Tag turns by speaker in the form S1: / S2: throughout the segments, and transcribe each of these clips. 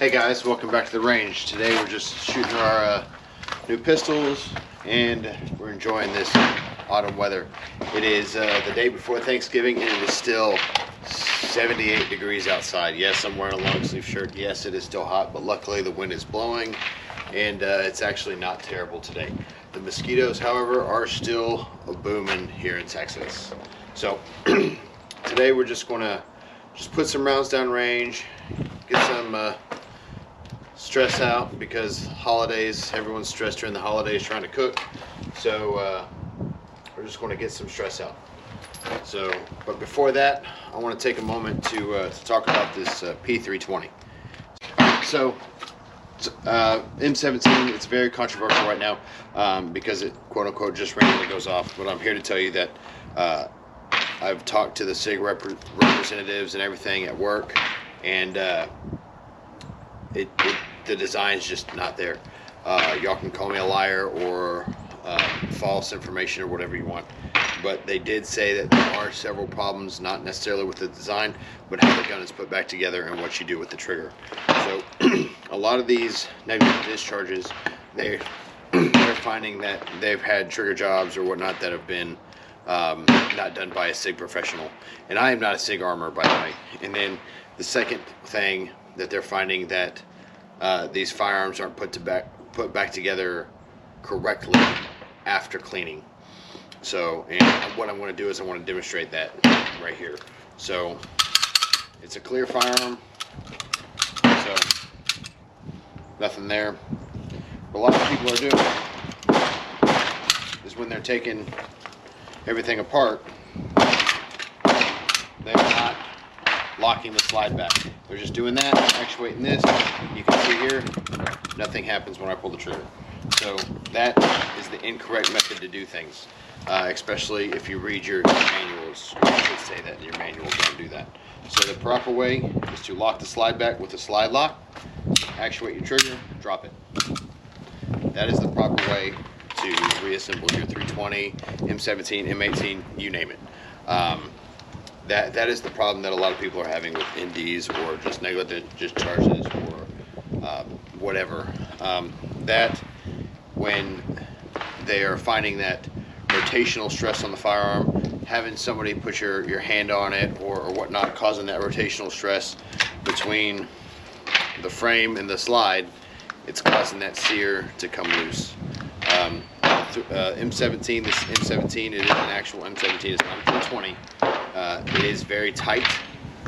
S1: Hey guys, welcome back to the range. Today we're just shooting our new pistols and we're enjoying this autumn weather. It is the day before Thanksgiving and it is still 78 degrees outside. Yes, I'm wearing a long sleeve shirt. Yes, it is still hot, but luckily the wind is blowing and it's actually not terrible today. The mosquitoes, however, are still booming here in Texas. So today we're just going to put some rounds down range, get some stress out because holidays, everyone's stressed during the holidays trying to cook. So we're just going to get some stress out. So, but before that, I want to take a moment to talk about this P320. So M17, it's very controversial right now because it quote unquote just randomly goes off. But I'm here to tell you that I've talked to the SIG representatives and everything at work, and the design's just not there. Y'all can call me a liar or false information or whatever you want, but they did say that there are several problems, not necessarily with the design, but how the gun is put back together and what you do with the trigger. So a lot of these negative discharges, they're finding that they've had trigger jobs or whatnot that have been not done by a SIG professional, and I am not a SIG armor, by the way. And then the second thing that they're finding that these firearms aren't put back together correctly after cleaning. So, and what I want to do is I want to demonstrate that right here. So it's a clear firearm, so nothing there. What a lot of people are doing is when they're taking everything apart, they're not locking the slide back. They're just doing that, actuating this. You can see here, nothing happens when I pull the trigger. So that is the incorrect method to do things, especially if you read your manuals. You should say that in your manuals, don't do that. So the proper way is to lock the slide back with a slide lock, actuate your trigger, drop it. That is the proper way to reassemble your 320, M17, M18, you name it. That is the problem that a lot of people are having with NDs or just negligent discharges or whatever. That when they are finding that rotational stress on the firearm, having somebody put your hand on it or whatnot, causing that rotational stress between the frame and the slide, it's causing that sear to come loose. M17, this M17, it is an actual M17, it's not a 320. It is very tight,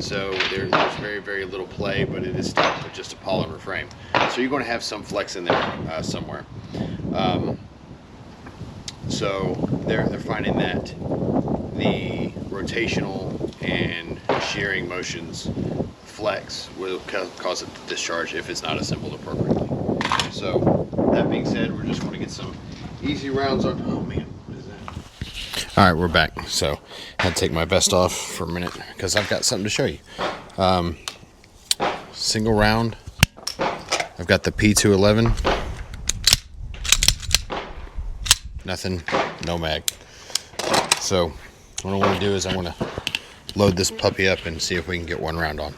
S1: so there's very, very little play, but it is still just a polymer frame. So you're going to have some flex in there somewhere. So they're finding that the rotational and shearing motions flex will cause it to discharge if it's not assembled appropriately. So that being said, we're just going to get some easy rounds on. Oh man, what is that? All right, we're back. So I had to take my vest off for a minute because I've got something to show you. Single round. I've got the P211. Nothing, no mag. So what I want to do is I want to load this puppy up and see if we can get one round on.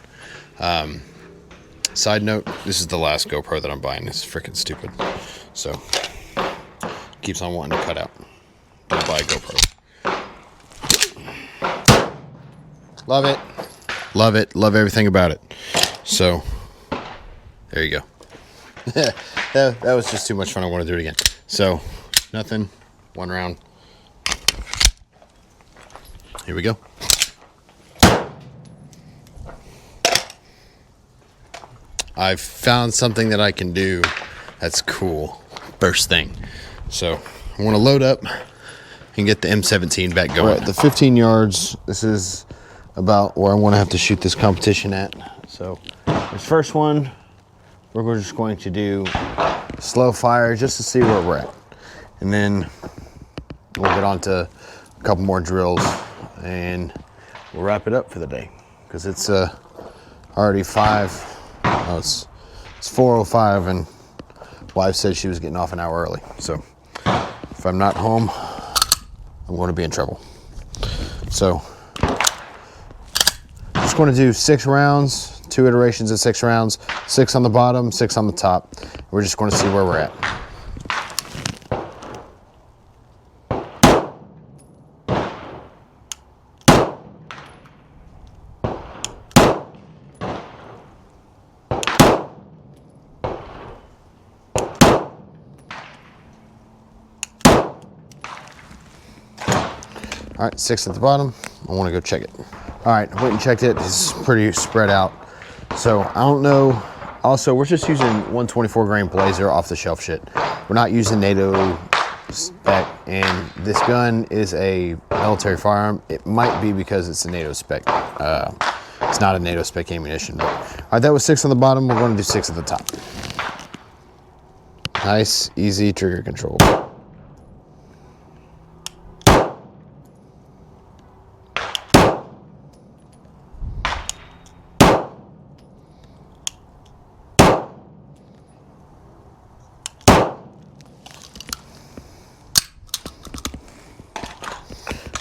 S1: Side note, this is the last GoPro that I'm buying. It's freaking stupid. So keeps on wanting to cut out. Don't buy a GoPro. Love it. Love it. Love everything about it. So there you go. that was just too much fun. I want to do it again. So nothing. One round. Here we go. I've found something that I can do that's cool first thing. So I want to load up and get the M17 back going. We're at the 15 yards. This is about where I want to have to shoot this competition at. So this first one, we're just going to do slow fire just to see where we're at. And then we'll get on to a couple more drills and we'll wrap it up for the day. Because it's already 4:05 and wife said she was getting off an hour early. So if I'm not home, I'm going to be in trouble. So just going to do 6 rounds, 2 iterations of 6 rounds, 6 on the bottom, 6 on the top. We're just going to see where we're at. All right, 6 at the bottom. I want to go check it. All right, I went and checked it. It's pretty spread out. So I don't know. Also, we're just using 124 grain Blazer off the shelf shit. We're not using NATO spec, and this gun is a military firearm. It might be because it's a NATO spec. It's not a NATO spec ammunition. But, all right, that was 6 on the bottom. We're going to do 6 at the top. Nice, easy trigger control.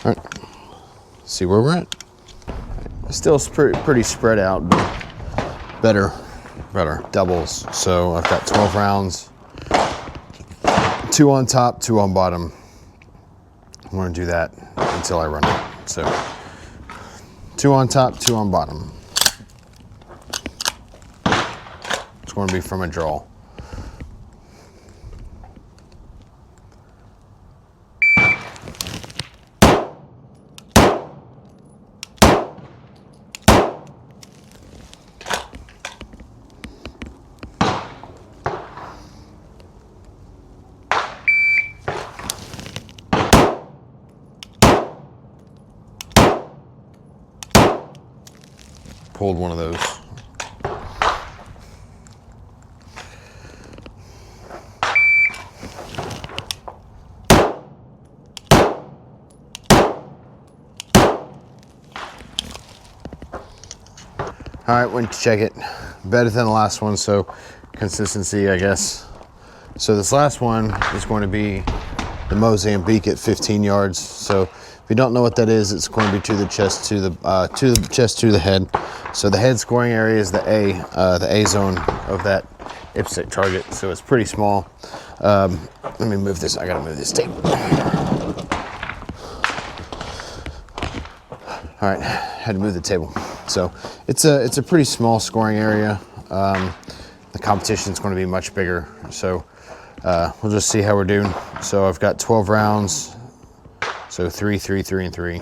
S1: All right, see where we're at. Still pretty spread out, but better doubles. So I've got 12 rounds, 2 on top, 2 on bottom. I'm gonna do that until I run out. So 2 on top, 2 on bottom. It's gonna be from a draw. Pulled one of those. All right, went to check it. Better than the last one, so consistency, I guess. So this last one is going to be the Mozambique at 15 yards. So if you don't know what that is, it's going to be to the chest, to the head. So the head scoring area is the A zone of that IPSC target. So it's pretty small. Let me move this. I gotta move this tape. All right, had to move the table. So it's a pretty small scoring area. The competition is going to be much bigger. So we'll just see how we're doing. So I've got 12 rounds. So 3, 3, 3, and 3.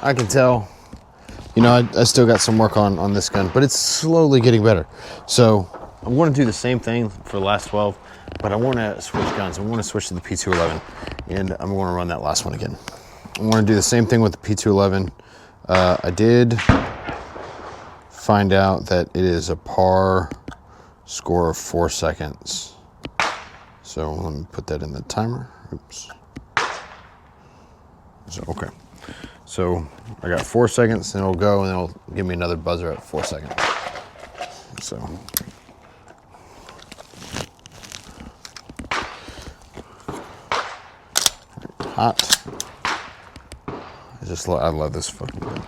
S1: I can tell, you know, I still got some work on this gun, but it's slowly getting better. So I'm going to do the same thing for the last 12, but I want to switch guns. I want to switch to the P211, and I'm going to run that last one again. I'm going to do the same thing with the P211. I did find out that it is a par score of 4 seconds. So let me put that in the timer. Oops. So, okay. So I got 4 seconds, and it'll go, and it'll give me another buzzer at 4 seconds. So. Hot. I love this fucking gun.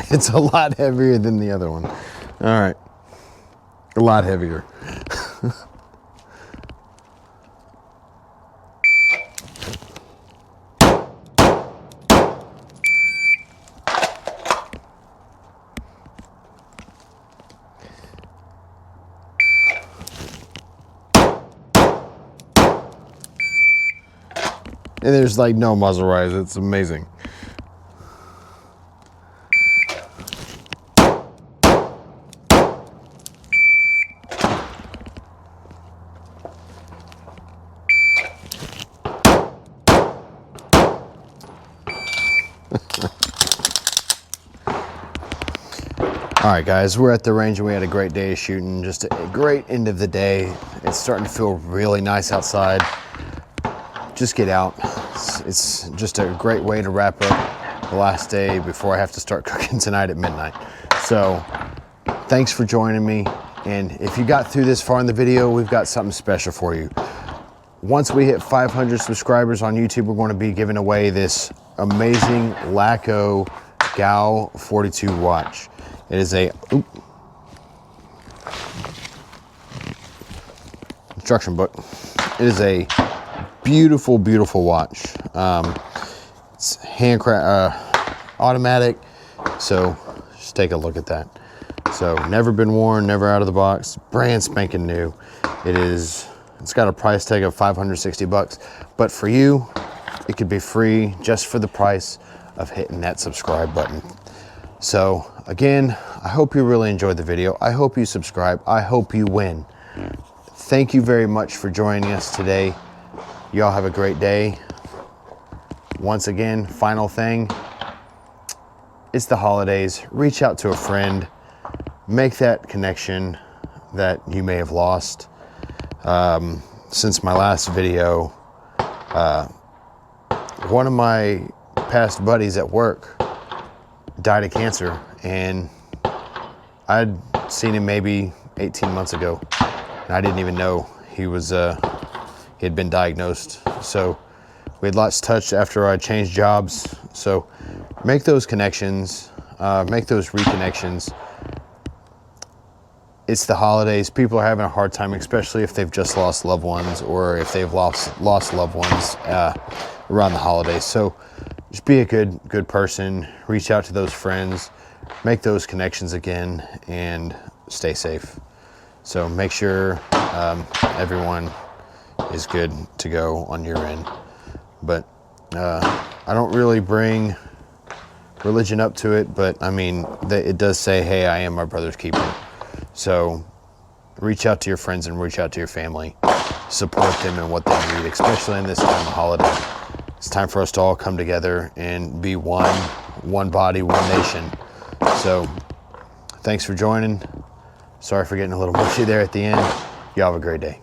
S1: It's a lot heavier than the other one. All right. A lot heavier. And there's like no muzzle rise. It's amazing. All right, guys, we're at the range and we had a great day of shooting. Just a great end of the day. It's starting to feel really nice outside. Just get out. It's just a great way to wrap up the last day before I have to start cooking tonight at midnight. So thanks for joining me. And if you got through this far in the video, we've got something special for you. Once we hit 500 subscribers on YouTube, we're going to be giving away this amazing Laco GAU 42 watch. It is a instruction book. It is a beautiful, beautiful watch. It's automatic. So just take a look at that. So never been worn, never out of the box, brand spanking new. It's got a price tag of 560 bucks, but for you, it could be free just for the price of hitting that subscribe button. So again, I hope you really enjoyed the video. I hope you subscribe. I hope you win. Thank you very much for joining us today. Y'all have a great day. Once again, final thing, it's the holidays. Reach out to a friend. Make that connection that you may have lost. Since my last video, one of my past buddies at work died of cancer, and I'd seen him maybe 18 months ago, and I didn't even know he had been diagnosed. So we had lost touch after I changed jobs. So make those connections, make those reconnections. It's the holidays. People are having a hard time, especially if they've just lost loved ones or if they've lost loved ones around the holidays. So just be a good person. Reach out to those friends, make those connections again, and stay safe. So make sure everyone is good to go on your end. But I don't really bring religion up to it, but I mean, it does say, hey, I am my brother's keeper. So reach out to your friends and reach out to your family. Support them in what they need, especially in this time of holiday. It's time for us to all come together and be one body, one nation. So thanks for joining. Sorry for getting a little mushy there at the end. Y'all have a great day.